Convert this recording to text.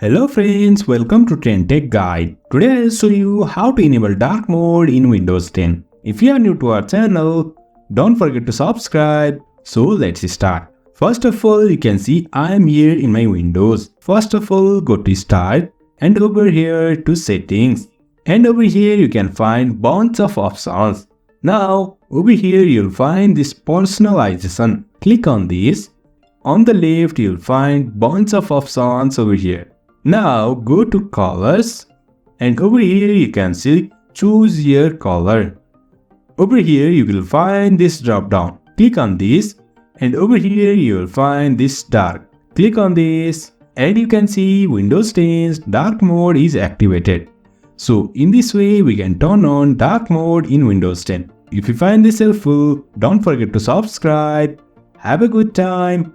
Hello friends, welcome to TrendTechGuide. Today I'll show you how to enable dark mode in Windows 10. If you are new to our channel, don't forget to subscribe. So let's start. First of all, you can see I am here in my Windows. First of all, go to Start and over here to Settings. And over here you can find bunch of options. Now over here you'll find this personalization. Click on this. On the left you'll find bunch of options over here. Now go to colors and over here you can see choose your color. Over here you will find this drop down. Click on this and over here you will find this dark. Click on this and you can see Windows 10's dark mode is activated. So in this way we can turn on dark mode in Windows 10. If you find this helpful, don't forget to subscribe. Have a good time.